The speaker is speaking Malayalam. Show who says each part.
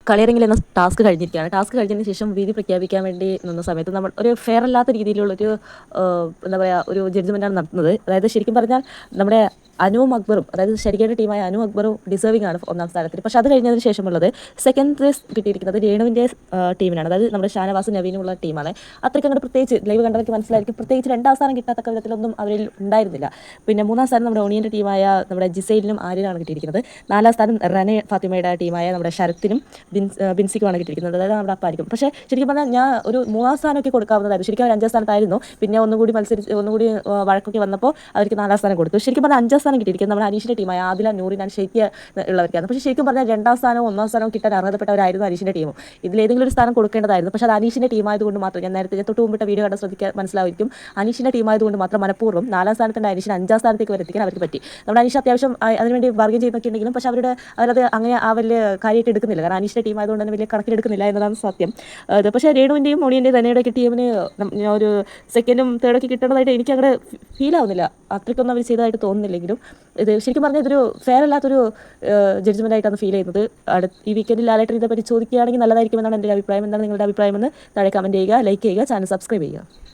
Speaker 1: കളിയിറങ്ങിൽ എന്ന ടാസ്ക് കഴിഞ്ഞിരിക്കുകയാണ്. ടാസ്ക് കഴിഞ്ഞതിന് ശേഷം വിധി പ്രഖ്യാപിക്കാൻ വേണ്ടി നിന്ന സമയത്ത് നമ്മൾ ഒരു ഫെയർ അല്ലാത്ത രീതിയിലുള്ളൊരു എന്താ പറയുക ഒരു ജഡ്ജ്മെൻറ്റാണ് നടത്തുന്നത്. അതായത് ശരിക്കും പറഞ്ഞാൽ നമ്മുടെ അനുവും അക്ബറും, അതായത് ശരിക്കേണ്ട ടീമായ അനു അക്ബറും ഡിസേർവിംഗ് ആണ് ഒന്നാം സ്ഥാനത്തിന്. പക്ഷേ അത് കഴിഞ്ഞതിന് ശേഷമുള്ളത് സെക്കൻഡ് പ്ലേസ് കിട്ടിയിരിക്കുന്നത് രേണുവിൻ്റെ ടീമിനാണ്. അതായത് നമ്മുടെ ഷാനവാസും നവീനുമുള്ള ടീമാണ്. അത്രയ്ക്ക് അങ്ങോട്ട് പ്രത്യേകിച്ച് ലൈവ് കണ്ടവർക്ക് മനസ്സിലായിരിക്കും, പ്രത്യേകിച്ച് രണ്ടാം സ്ഥാനം കിട്ടാത്തക്ക വിധത്തിലൊന്നും അവരിൽ ഉണ്ടായിരുന്നില്ല. പിന്നെ മൂന്നാം സ്ഥാനം നമ്മുടെ ഓണിയൻ്റെ ടീമായ നമ്മുടെ ജിസൈലിനും ആര്യനാണ് കിട്ടിയിരിക്കുന്നത്. നാലാം സ്ഥാനം റനെ ഫാത്തിമയുടെ ടീമായ നമ്മുടെ ശരത്തിനും ബിൻസിക്കുമാണ് കിട്ടിയിരിക്കുന്നത്. അതായത് നമ്മുടെ അപ്പായിരിക്കും. പക്ഷേ ശരിക്കും പറഞ്ഞാൽ ഞാൻ ഒരു മൂന്നാം സ്ഥാനമൊക്കെ കൊടുക്കാവുന്നതായിരുന്നു. ശരിക്കും അവർ അഞ്ചാം സ്ഥാനത്തായിരുന്നു. പിന്നെ ഒന്നുകൂടി വഴക്കൊക്കെ വന്നപ്പോൾ അവർക്ക് നാലാം സ്ഥാനം കൊടുത്തു. ശരിക്കും പറഞ്ഞാൽ അഞ്ചാം സ്ഥാനം കിട്ടിയിരിക്കുന്നത് നമ്മുടെ അനീഷിൻ്റെ ടീമായ ആദില, നൂറിൻ ആൻഡ് ഷെയ്ഖ് ഉള്ളവർക്കാണ്. പക്ഷേ ശരിക്കും പറഞ്ഞാൽ രണ്ടാം സ്ഥാനവും ഒന്നാം സ്ഥാനവും കിട്ടാൻ അർഹതപ്പെട്ടവരായിരുന്നു അനീഷിൻ്റെ ടീമും. ഇതിലേതെങ്കിലും ഒരു സ്ഥാനം കൊടുക്കേണ്ടതായിരുന്നു. പക്ഷേ അത് അനീഷിൻ്റെ ടീമായതുകൊണ്ട് മാത്രം, ഞാൻ തൊട്ട് മുമ്പിട്ട വീഡിയോ കണ്ട് ശ്രദ്ധിക്കാൻ മനസ്സിലായിരിക്കും, അനീഷിൻ്റെ ടീമായതുകൊണ്ട് മാത്രം മനഃപൂർവ്വം നാലാം സ്ഥാനത്തിൻ്റെ അനീഷിന് അഞ്ചാം സ്ഥാനത്തേക്ക് വരെത്തിക്കാൻ അവർക്ക് പറ്റി. നമ്മുടെ അനീഷ് അത്യാവശ്യം അതിനുവേണ്ടി ബാർഗൈൻ ചെയ്തൊക്കെ ഉണ്ടെങ്കിലും പക്ഷേ അവരത് അങ്ങനെ ആ വലിയ കാര്യമായിട്ട് എടുക്കുന്നില്ല. കാരണം അനീഷിൻ്റെ ടീം ആയതുകൊണ്ട് തന്നെ വലിയ കണക്കിലെടുക്കുന്നില്ല എന്നതാണ് സത്യം. പക്ഷേ രേണുവിൻ്റെയും മോണിയൻ്റെയും റനയുടെയൊക്കെ ടീമിന് ഒരു സെക്കൻഡും തേർഡൊക്കെ കിട്ടേണ്ടതായിട്ട് എനിക്ക് അങ്ങനെ ഫീൽ ആവുന്നില്ല. അത്രയ്ക്കൊന്നും അവർ ചെയ്തതായിട്ട് തോന്നുന്നില്ലെങ്കിലും ഇത് ശരിക്കും പറഞ്ഞാൽ ഇതൊരു ഫെയർ അല്ലാത്തൊരു ജഡ്ജ്മെൻ്റ് ആയിട്ടാണ് ഫീൽ ചെയ്യുന്നത്. ഈ വീക്കെൻഡിൽ ലാലേട്ടൻ ഇതേപ്പറ്റി ചോദിക്കുകയാണെങ്കിൽ നല്ലതായിരിക്കും എന്നാണ് എൻ്റെ അഭിപ്രായം. എന്താണ് നിങ്ങളുടെ അഭിപ്രായം എന്ന് താഴെ കമൻറ്റ് ചെയ്യുക, ലൈക്ക് ചെയ്യുക, ചാനൽ സബ്സ്ക്രൈബ് ചെയ്യുക.